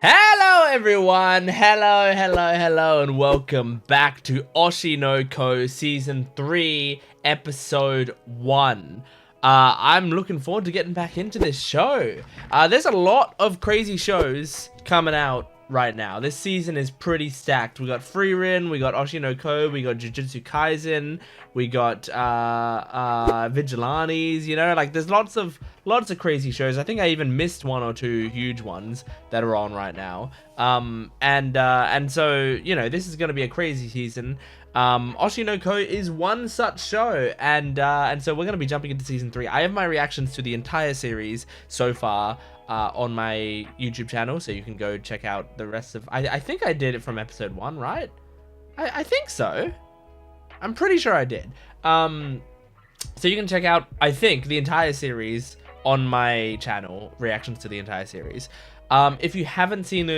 Hello everyone, hello, and welcome back to Oshi no Ko Season 3, Episode 1. I'm looking forward to getting back into this show. There's a lot of crazy shows coming out right now. This season is pretty stacked. We got Frieren, we got Oshi no Ko, we got Jujutsu Kaisen, we got Vigilantes, you know, like there's lots of crazy shows. I think I even missed one or two huge ones that are on right now. And so, you know, this is going to be a crazy season. Oshi no Ko is one such show, and so we're going to be jumping into season 3. I have my reactions to the entire series so far on my YouTube channel, so you can go check out the rest of... I think I did it from episode 1, right? I think so. I'm pretty sure I did. So you can check out, I think, the entire series on my channel, reactions to the entire series. If you haven't seen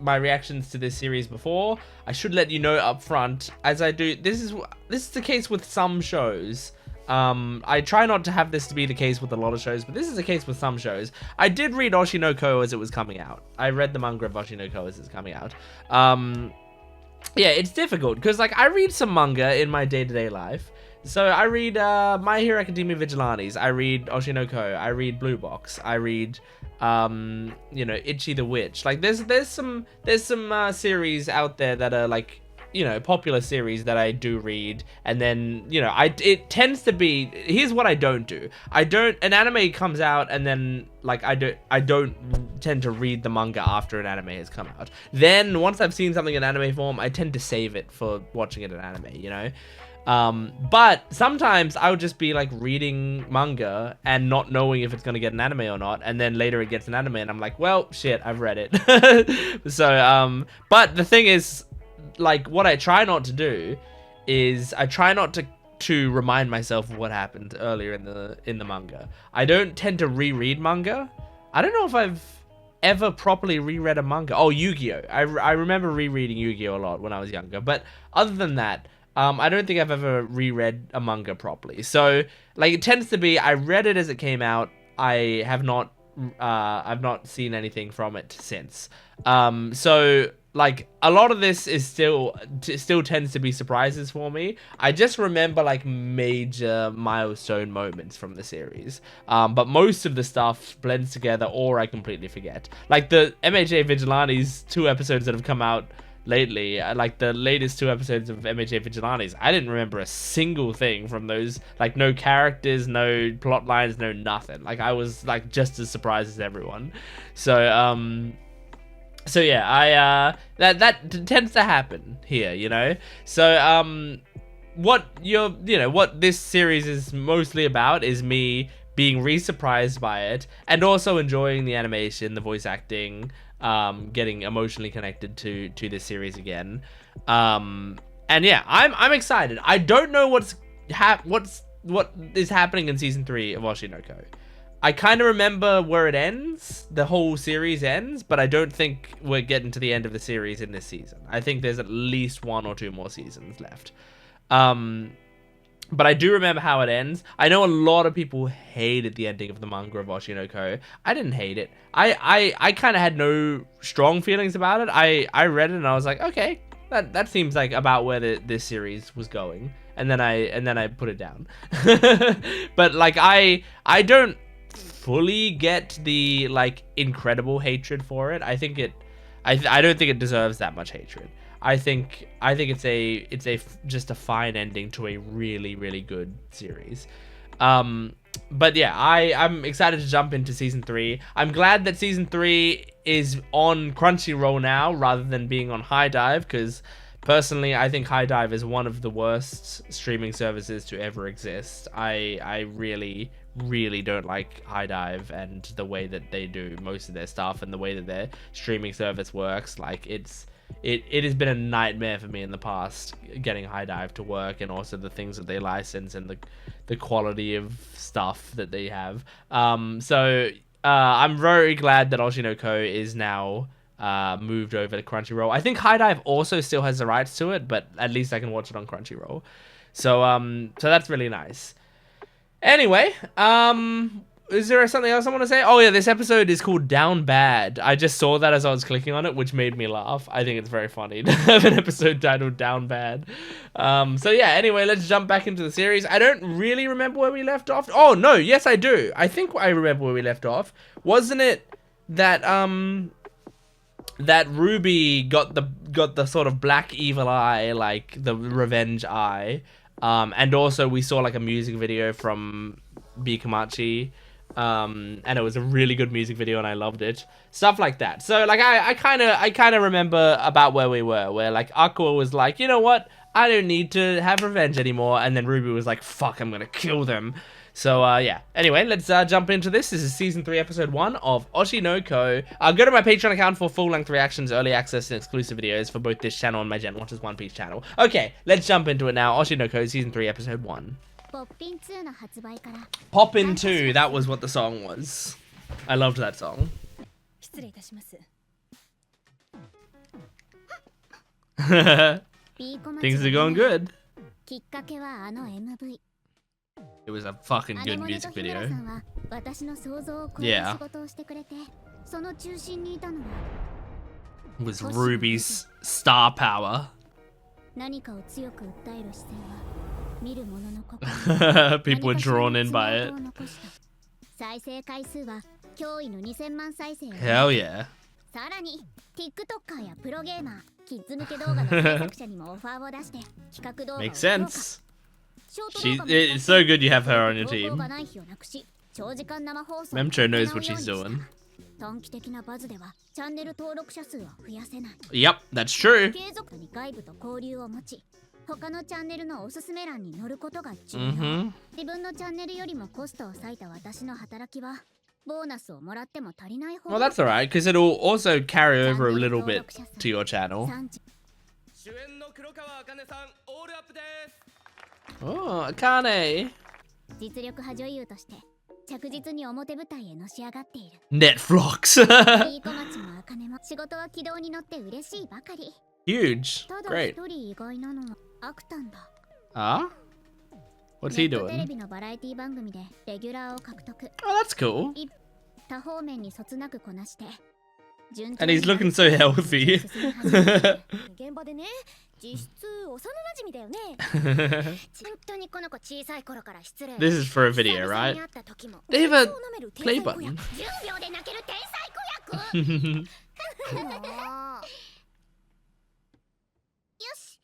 my reactions to this series before, I should let you know up front, as I do. This is the case with some shows. I try not to have this to be the case with a lot of shows, but this is the case with some shows. I did read Oshi no Ko as it was coming out. I read the manga of Oshi no Ko as it's coming out. Yeah, it's difficult because, like, I read some manga in my day-to-day life. So I read My Hero Academia Vigilantes, I read Oshi no Ko, I read Blue Box, I read you know, Ichi the Witch. Like there's some series out there that are, like, you know, popular series that I do read, and then, you know, it tends to be, here's what I don't do. An anime comes out, and then, like, I don't tend to read the manga after an anime has come out. Then once I've seen something in anime form, I tend to save it for watching it in anime, you know. But sometimes I'll just be, like, reading manga and not knowing if it's gonna get an anime or not, and then later it gets an anime and I'm like, well, shit, I've read it. So but the thing is, like, what I try not to do is I try not to remind myself of what happened earlier in the manga. I don't tend to reread manga. I don't know if I've ever properly reread a manga. Oh, Yu-Gi-Oh! I remember rereading Yu-Gi-Oh! A lot when I was younger, but other than that, I don't think I've ever reread a manga properly. So, like, it tends to be, I read it as it came out. I've not seen anything from it since. So, like, a lot of this is still tends to be surprises for me. I just remember, like, major milestone moments from the series. But most of the stuff blends together, or I completely forget. Like the MHA Vigilantes 2 episodes that have come out lately, like the latest 2 episodes of MHA Vigilantes, I didn't remember a single thing from those. Like, no characters, no plot lines, no nothing. Like, I was, like, just as surprised as everyone. So yeah, that tends to happen here, you know. So what this series is mostly about is me being re-surprised by it, and also enjoying the animation, the voice acting, getting emotionally connected to this series again. And yeah, I'm excited. I don't know what is happening in season 3 of Oshi no Ko. I kind of remember where it ends, the whole series ends, but I don't think we're getting to the end of the series in this season. I think there's at least 1 or 2 more seasons left. But I do remember how it ends. I know a lot of people hated the ending of the manga of Oshi no Ko. I didn't hate it. I kind of had no strong feelings about it. I read it and I was like, okay, that seems like about where this series was going. And then I put it down. But, like, I don't fully get the, like, incredible hatred for it. I think I don't think it deserves that much hatred. I think it's just a fine ending to a really, really good series. But yeah, I'm excited to jump into season 3. I'm glad that season 3 is on Crunchyroll now rather than being on High Dive, because personally, I think High Dive is one of the worst streaming services to ever exist. I really don't like High Dive and the way that they do most of their stuff, and the way that their streaming service works. Like, it has been a nightmare for me in the past getting High Dive to work, and also the things that they license and the quality of stuff that they have. So I'm very glad that Oshi no Ko is now moved over to Crunchyroll. I think High Dive also still has the rights to it, but at least I can watch it on Crunchyroll. So that's really nice. Anyway, is there something else I want to say? Oh yeah, this episode is called Down Bad. I just saw that as I was clicking on it, which made me laugh. I think it's very funny to have an episode titled Down Bad. So yeah, anyway, let's jump back into the series. I don't really remember where we left off. Oh no, yes I do. I think I remember where we left off. Wasn't it that that Ruby got the sort of black evil eye, like the revenge eye, and also we saw like a music video from Bikamachi, and it was a really good music video and I loved it, stuff like that. So like I kind of remember about where we were, where like Aqua was like, you know what, I don't need to have revenge anymore, and then Ruby was like, fuck, I'm gonna kill them. So, yeah. Anyway, let's jump into this. This is Season 3, Episode 1 of Oshi no Ko. Go to my Patreon account for full-length reactions, early access, and exclusive videos for both this channel and my Jent Watches One Piece channel. Okay, let's jump into it now. Oshi no Ko, Season 3, Episode 1. Poppin' 2, that was what the song was. I loved that song. Things are going good. It was a fucking good music video. Yeah. It was Ruby's star power. People were drawn in by it. Hell yeah. Makes sense. It's so good you have her on your team. Memcho knows what she's doing. Yep, that's true. Well, that's alright, because it'll also carry over a little bit to your channel. Oh, Kana. Netflix. Huge. Great. Ah? What's he doing? Oh, that's cool. And he's looking so healthy. This is for a video, right? They have a play button.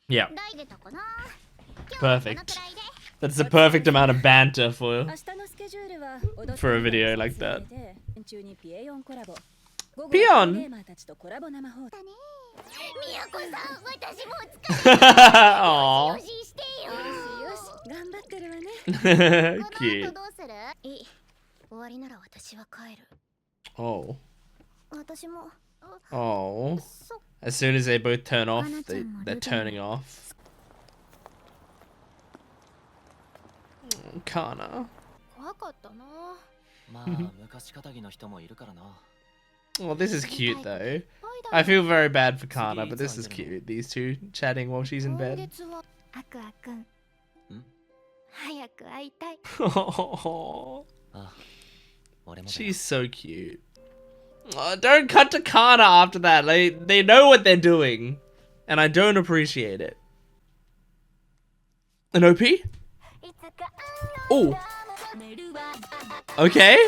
Yeah. Perfect. That's the perfect amount of banter for a video like that. Peon! Aww. Cute. Oh. Oh. As soon as they both turn off, they're turning off. Kana. Well, this is cute though. I feel very bad for Kana, but this is cute. These two chatting while she's in bed. Oh, she's so cute. Oh, don't cut to Kana after that. They know what they're doing, and I don't appreciate it. An OP? Oh. Okay.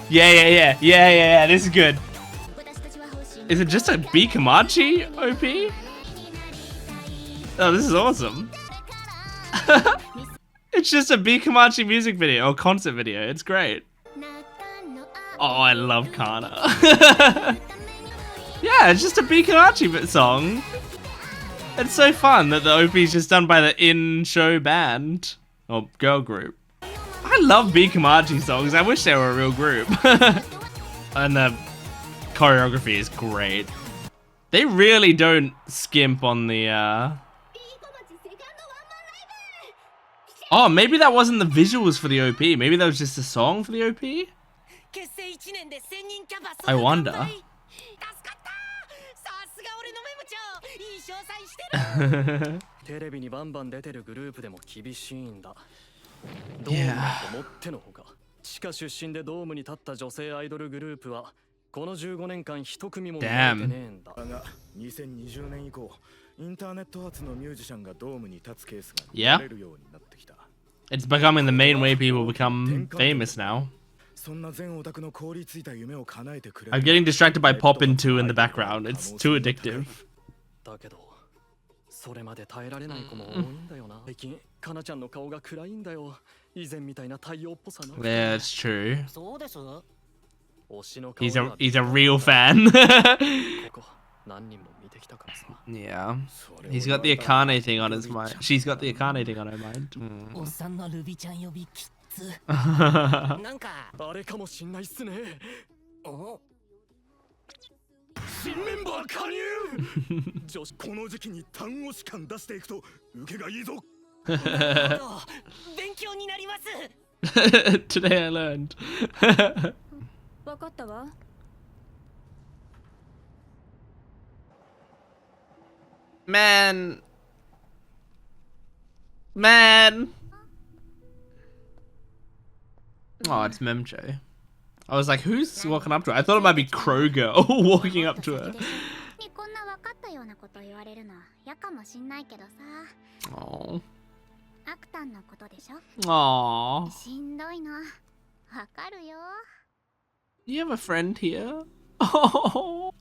Yeah. This is good. Is it just a Bikamachi OP? Oh, this is awesome. It's just a Bikamachi music video or concert video. It's great. Oh, I love Kana. Yeah, it's just a Bikamachi song. It's so fun that the OP is just done by the in-show band or girl group. I love Bikamachi songs. I wish they were a real group. And the choreography is great. They really don't skimp on the Oh, maybe that wasn't the visuals for the OP. Maybe that was just a song for the OP? I wonder. Yeah. 下出身でドームに立った女性アイドルグループはこの15年間一組も見れてねえんだ。が2020年以降インターネット発のミュージシャンがドームに立つケースが見られるようになってきた。It's becoming the main way people become famous now. そんな全オタクの凍りついた夢を叶えてくれる。I'm getting distracted by Poppin' 2 in the background. It's too addictive. だけどそれまで耐えられない子も多いんだよな。最近カナちゃんの顔が暗いんだよ。以前みたいな太陽っぽさな。Yeah, it's true. そうです。He's a real fan. Yeah. He's got the Akane thing on his mind. She's got the Akane thing on her mind. なんかあれかもしんないっすね。新メンバー加入。女子この時期に単語詞感出していくと受けがいいぞ。勉強になります。Today I learned. わかったわ。Man. Oh, it's Memcho. I was like, who's walking up to her? I thought it might be Crow Girl walking up to her. Oh. Aww. You have a friend here? Oh.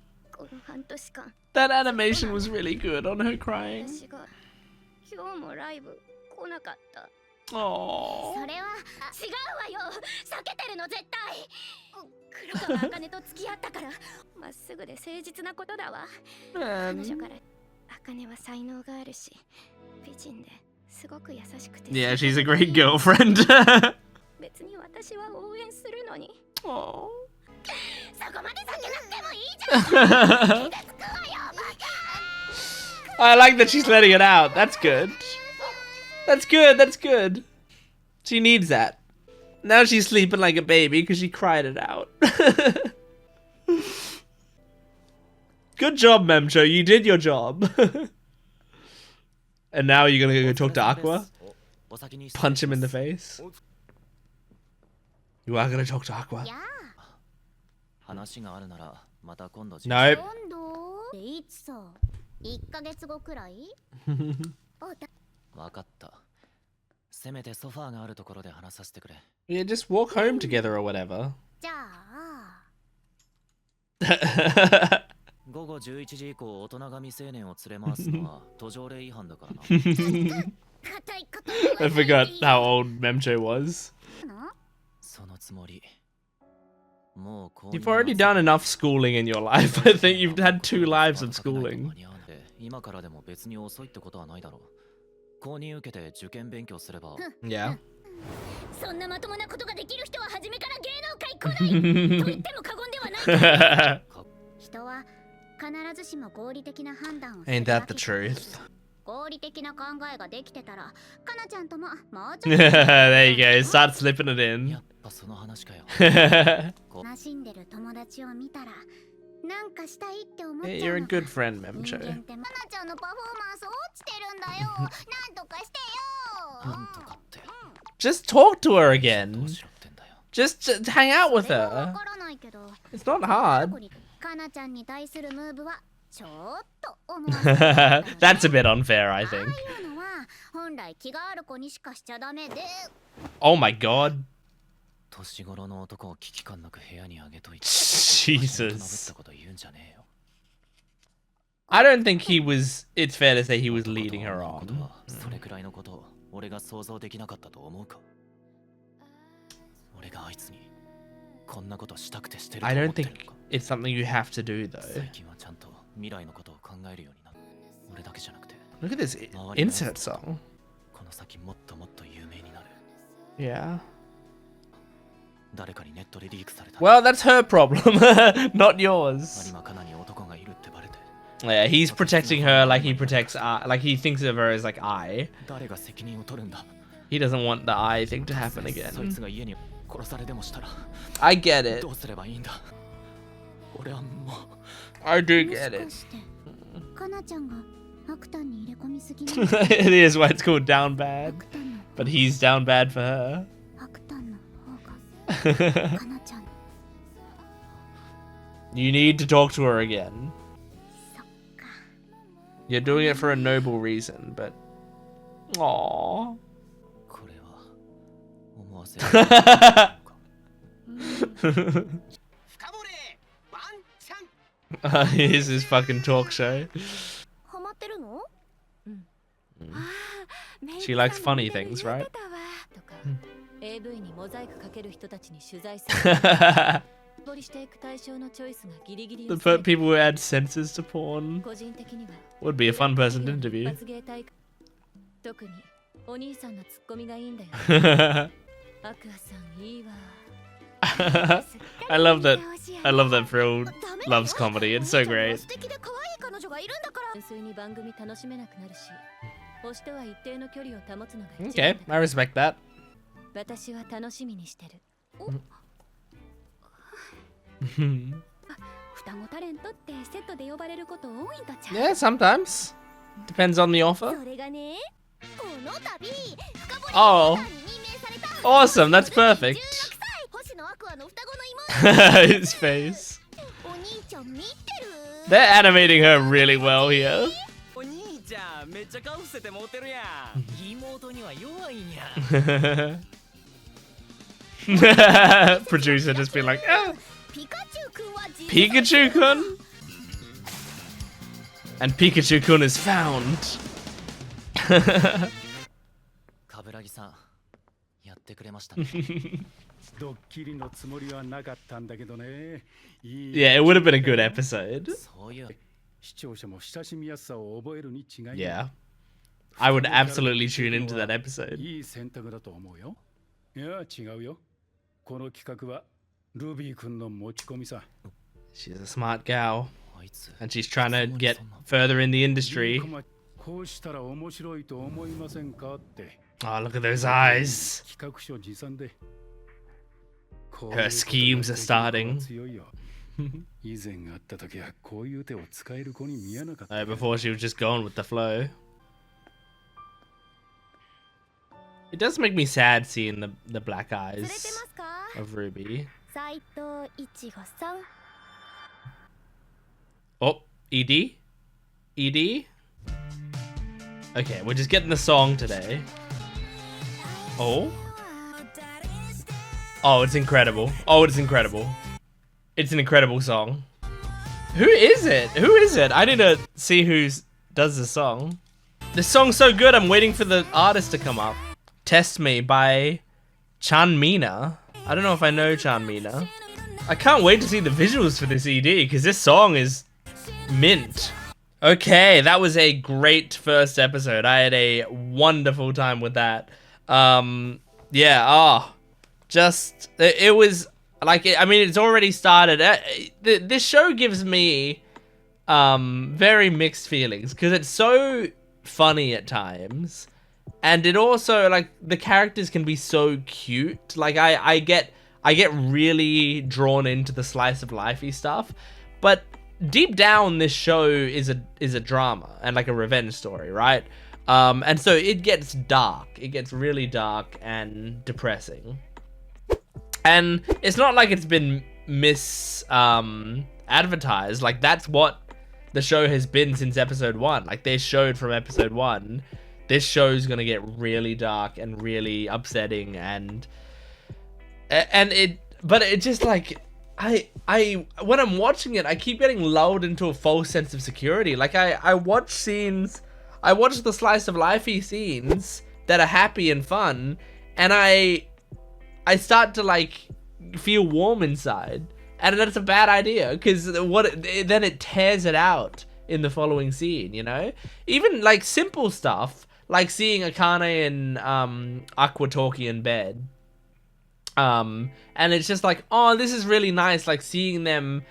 That animation was really good on her crying. Oh. Yeah, she's a great girlfriend. Oh. I like that she's letting it out. That's good. That's good. That's good. She needs that. Now she's sleeping like a baby because she cried it out. Good job, Memcho. You did your job. And now you're gonna go talk to Aqua? Punch him in the face? You are gonna talk to Aqua? Nope. わかった。せめてソファーがあるところで話させてくれ。Yeah, just walk home together or whatever. 午後11時以降、大人が未成年を連れ回すのは途上令違反だからな。I forgot how old Memcho was. そのつもり。You've already done enough schooling in your life. I think you've had 2 lives of schooling. 今からでも別に遅いってことはないだろう。購入受けて受験勉強すれば。Yeah. そんなまともなことができる人は初めから芸能界来ないと言っても過言ではない。人は必ずしも合理的な判断をする。 Ain't that the truth? 合理的な考えができてたら、かなちゃんとももうちょっと。There you go. Start slipping it in. やっぱその話かよ。悲しんでる友達を見たら、なんかしたいって思っちゃう。 Hey, you're a good friend, Memcho. かなちゃんのパフォーマンス落ちてるんだよ。なんとかしてよ。なんとかって。Just talk to her again. Just hang out with her. It's not hard. かなちゃんに対するムーブはちょっと That's a bit unfair, I think. 本来気がある子にしかしちゃダメで。 Oh my god. 年頃の男を危機感なく部屋にあげといて。Jesus. I don't think he was. It's fair to say he was leading her on. それくらいのことを俺が想像できなかったと思うか。俺があいつにこんなことしたくてしてると I 思 don't ってる think のか。 it's something you have to do though. 最近はちゃんと未来のことを考えるようになる。俺だけじゃなくて。 Look at this insert song. この先もっともっと有名になる。 Yeah. 誰かにネットでリークされた。 Well, that's her problem, not yours. 今カナに男がいるってバレて。 Yeah, he's protecting her like he protects like he thinks of her as like I. 誰が責任を取るんだ。 He doesn't want the I thing to happen そいつ again. が家に殺されでもしたら I get it. どうすればいいんだ。俺はもう I do get it. かなちゃんがアクタンに入れ込みすぎ。 It is why it's called down bad. But he's down bad for her. アクタンの方が Kana-chan. You need to talk to her again. You're doing it for a noble reason, but... Aww. Here's his fucking talk show. She likes funny things, right? The people who add senses to porn would be a fun person to interview. I love that. I love that Frill loves comedy. It's so great. Okay, I respect that. Yeah, sometimes. Depends on the offer. Oh, awesome! That's perfect. His face. They're animating her really well here. Producer just being like, ah. Pikachu-kun? And Pikachu-kun is found. Yeah, it would have been a good episode. Yeah. I would absolutely tune into that episode. She's a smart gal. And she's trying to get further in the industry. Oh, look at those eyes. Her schemes are starting. Before she was just going with the flow. It does make me sad seeing the black eyes of Ruby. Oh, ED? ED? Okay, we're just getting the song today. Oh? Oh, it's incredible. Oh, it's incredible. It's an incredible song. Who is it? Who is it? I need to see who does the song. This song's so good, I'm waiting for the artist to come up. Test Me by Chanmina. I don't know if I know Chanmina. I can't wait to see the visuals for this ED, because this song is mint. Okay, that was a great first episode. I had a wonderful time with that. Yeah, just, it was, like, I mean, it's already started. This show gives me very mixed feelings, because it's so funny at times. And it also, like, the characters can be so cute. Like, I get really drawn into the slice of lifey stuff. But deep down, this show is a drama and like a revenge story, right? And so it gets dark. It gets really dark and depressing. And it's not like it's been advertised. Like, that's what the show has been since episode 1. Like, they showed from episode 1, this show's gonna get really dark and really upsetting, but it just, like, when I'm watching it, I keep getting lulled into a false sense of security. Like, I watch the slice of lifey scenes that are happy and fun, and I start to, like, feel warm inside, and that's a bad idea, because then it tears it out in the following scene, you know? Even, like, simple stuff, like seeing Akane and Aqua talking in bed. And it's just like, oh, this is really nice, like, seeing them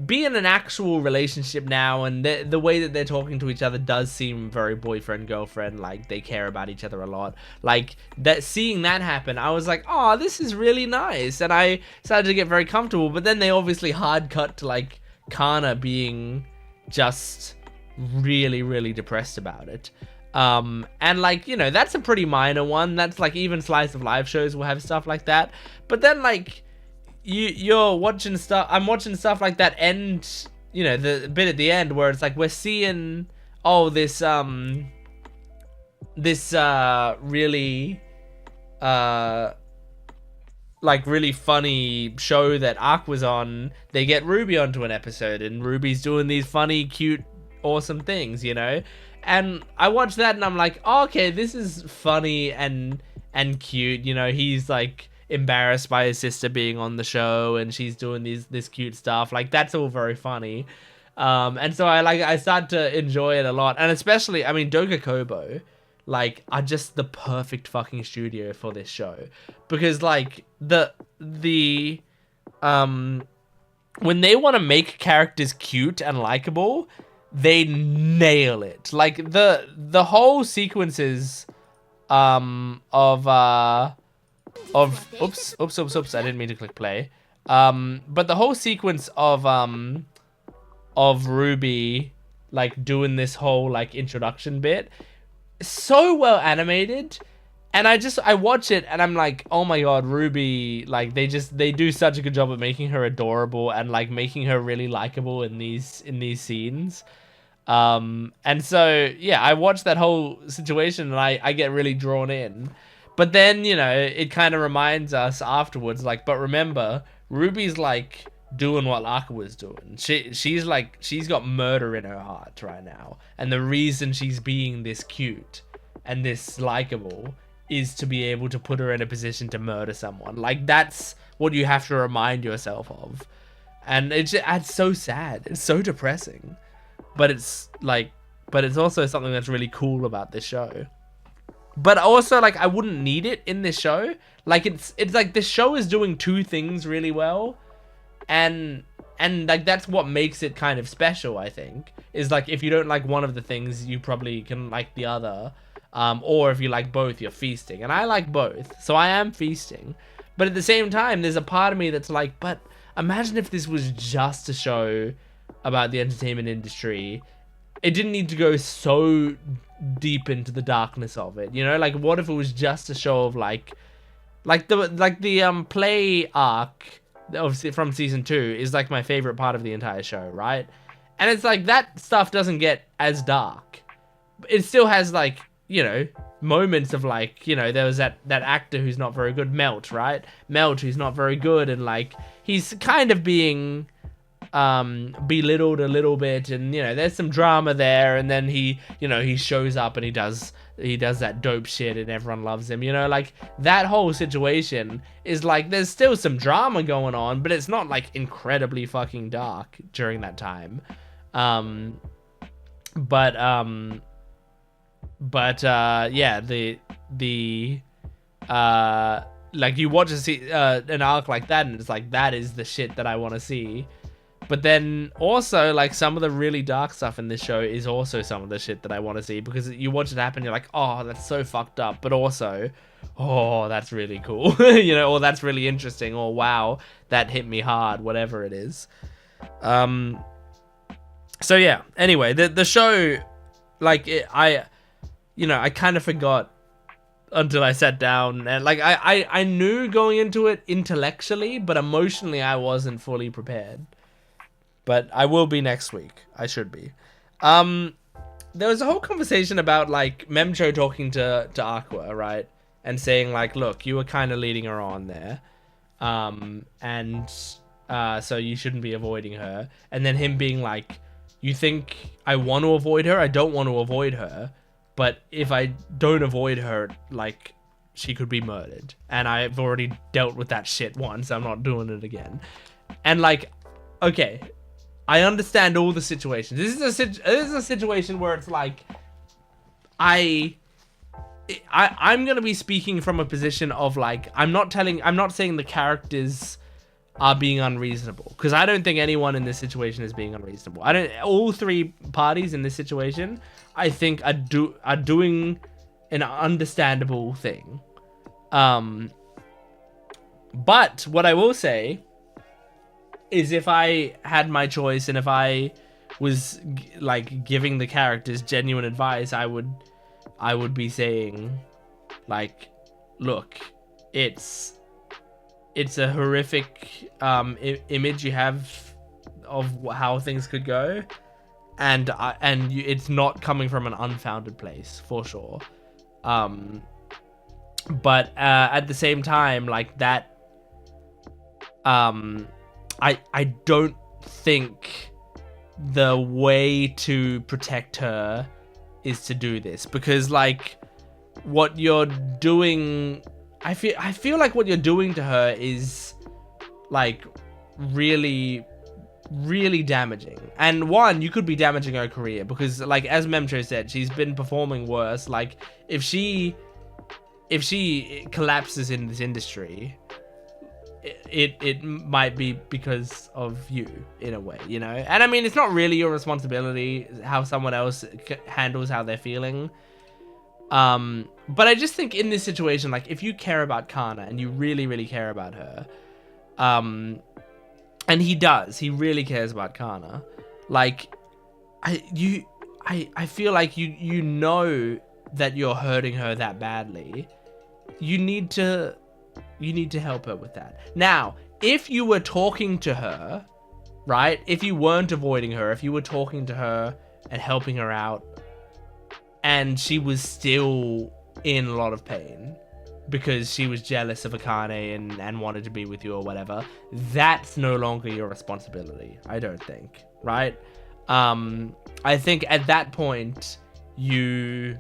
be in an actual relationship now, and the way that they're talking to each other does seem very boyfriend-girlfriend, like, they care about each other a lot. Like, seeing that happen, I was like, oh, this is really nice, and I started to get very comfortable, but then they obviously hard cut to, like, Kana being just really, really depressed about it. And, like, you know, that's a pretty minor one. That's, like, even slice of life shows will have stuff like that. But then, like, you're watching stuff. I'm watching stuff like that end. You know, the bit at the end where it's like we're seeing this really like really funny show that Aqua's on. They get Ruby onto an episode, and Ruby's doing these funny, cute, awesome things, you know. And I watched that, and I'm like, oh, okay, this is funny and cute. You know, he's like embarrassed by his sister being on the show, and she's doing this cute stuff. Like, that's all very funny. And so I started to enjoy it a lot, and especially, I mean, Doga Kobo, like, are just the perfect fucking studio for this show, because like the when they want to make characters cute and likable, they nail it. Like the whole sequences of oops, I didn't mean to click play. But the whole sequence of Ruby like doing this whole like introduction bit, so well animated, and I watch it and I'm like, oh my god, Ruby, like they do such a good job of making her adorable and like making her really likable in these scenes. And so yeah, I watch that whole situation and I get really drawn in. But then, you know, it kind of reminds us afterwards, like, but remember, Ruby's like doing what Aka was doing. She's got murder in her heart right now, and the reason she's being this cute and this likable is to be able to put her in a position to murder someone. Like, that's what you have to remind yourself of, and it's so sad, it's so depressing, but it's also something that's really cool about this show. But also, like, I wouldn't need it in this show. Like, it's like this show is doing two things really well. And like that's what makes it kind of special, I think, is like if you don't like one of the things, you probably can like the other, or if you like both, you're feasting. And I like both, so I am feasting. But at the same time, there's a part of me that's like, but imagine if this was just a show about the entertainment industry. It didn't need to go so deep into the darkness of it, you know. Like, what if it was just a show of like the play arc from season 2 is like my favorite part of the entire show, right? And it's like that stuff doesn't get as dark. It still has like, you know, moments of like, you know, there was that actor who's not very good, Melt, right? Melt, who's not very good, and like he's kind of being belittled a little bit, and you know, there's some drama there, and then he shows up and he does that dope shit and everyone loves him, you know. Like, that whole situation is like, there's still some drama going on, but it's not like incredibly fucking dark during that time. Yeah, like, you watch an arc like that and it's like, that is the shit that I want to see. But then also, like, some of the really dark stuff in this show is also some of the shit that I want to see, because you watch it happen, you're like, oh, that's so fucked up, but also, oh, that's really cool, you know, or that's really interesting, or wow, that hit me hard, whatever it is. So yeah, anyway, the show, like, I kind of forgot until I sat down, and like, I knew going into it intellectually, but emotionally I wasn't fully prepared. But I will be next week. I should be. There was a whole conversation about, like, Memcho talking to Aqua, right? And saying, like, look, you were kind of leading her on there. So you shouldn't be avoiding her. And then him being like, you think I want to avoid her? I don't want to avoid her. But if I don't avoid her, like, she could be murdered. And I've already dealt with that shit once. I'm not doing it again. And, like, okay, I understand all the situations. This is a situation where it's like, I'm gonna be speaking from a position of like, I'm not saying the characters are being unreasonable, because I don't think anyone in this situation is being unreasonable. All three parties in this situation, I think are doing an understandable thing. But what I will say is, if I had my choice and if I was like giving the characters genuine advice, I would be saying, like, look, it's it's a horrific image you have of how things could go, and it's not coming from an unfounded place for sure. But at the same time, like that, I don't think the way to protect her is to do this, because like what you're doing, I feel like what you're doing to her is like really damaging. And one, you could be damaging her career, because like as Memcho said, she's been performing worse. Like if she collapses in this industry, it might be because of you in a way, you know. And I mean, it's not really your responsibility how someone else handles how they're feeling. But I just think in this situation, like if you care about Kana and you really care about her, and he really cares about Kana, like I feel like you know that you're hurting her that badly. You need to help her with that. Now, if you were talking to her, right? If you weren't avoiding her, if you were talking to her and helping her out, and she was still in a lot of pain because she was jealous of Akane and wanted to be with you or whatever, that's no longer your responsibility, I don't think, right? I think at that point, you...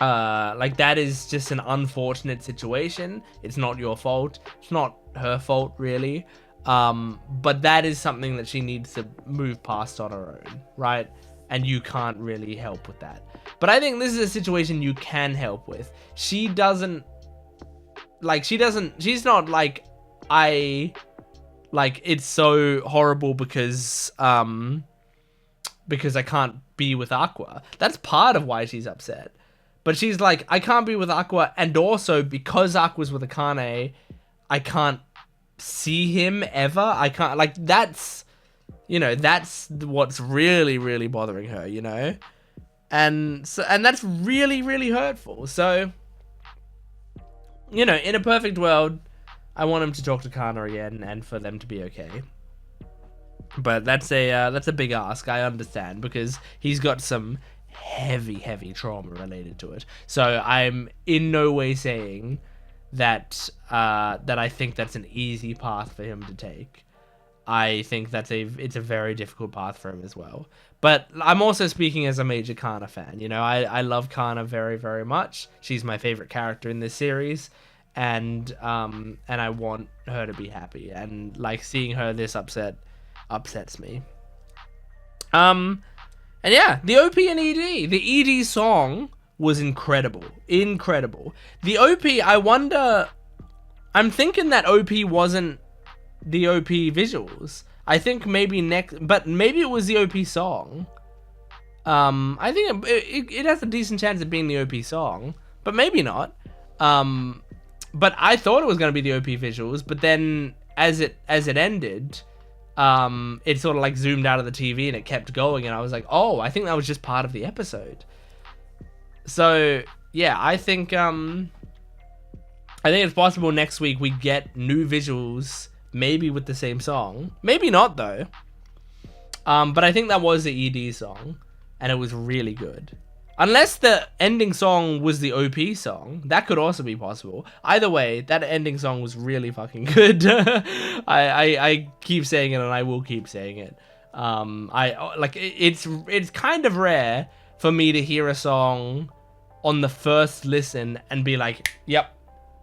like that is just an unfortunate situation. It's not your fault. It's not her fault really. But that is something that she needs to move past on her own, right? And you can't really help with that. But I think this is a situation you can help with. She's not like, it's so horrible because I can't be with Aqua. That's part of why she's upset. But she's like, I can't be with Aqua, and also because Aqua's with Akane, I can't see him ever. I can't, like, that's, you know, that's what's really bothering her, you know? And that's really hurtful. So, you know, in a perfect world, I want him to talk to Kana again and for them to be okay. But that's a big ask, I understand, because he's got some heavy trauma related to it. So I'm in no way saying that that I think that's an easy path for him to take. I think it's a very difficult path for him as well. But I'm also speaking as a major Kana fan. You know, I love Kana very much. She's my favorite character in this series, and I want her to be happy. And like seeing her this upset upsets me. And yeah, the OP and ED. The ED song was incredible. The OP, I wonder... I'm thinking that OP wasn't the OP visuals. I think maybe but maybe it was the OP song. I think it has a decent chance of being the OP song, but maybe not. But I thought it was going to be the OP visuals, but then as it ended... it sort of like zoomed out of the TV and it kept going, and I was like, oh, I think that was just part of the episode. So yeah, I think it's possible next week we get new visuals, maybe with the same song, maybe not though. But I think that was the ED song, and it was really good. Unless the ending song was the OP song, that could also be possible. Either way, that ending song was really fucking good. I keep saying it, and I will keep saying it. It's kind of rare for me to hear a song on the first listen and be like, yep,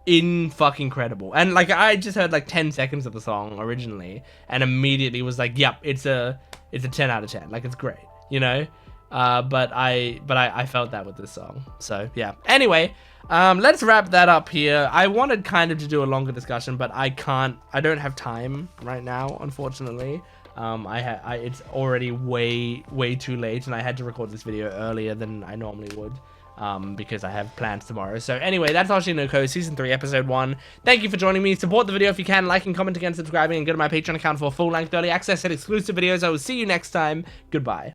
fucking incredible. And like I just heard like 10 seconds of the song originally, and immediately was like, yep, it's a 10 out of 10. Like, it's great, you know. But I felt that with this song. So yeah. Anyway, let's wrap that up here. I wanted kind of to do a longer discussion, but I don't have time right now, unfortunately. It's already way too late, and I had to record this video earlier than I normally would. Because I have plans tomorrow. So anyway, that's Oshi no Ko, Season 3, Episode 1. Thank you for joining me. Support the video if you can. Like and comment again, subscribing, and go to my Patreon account for full-length early access and exclusive videos. I will see you next time. Goodbye.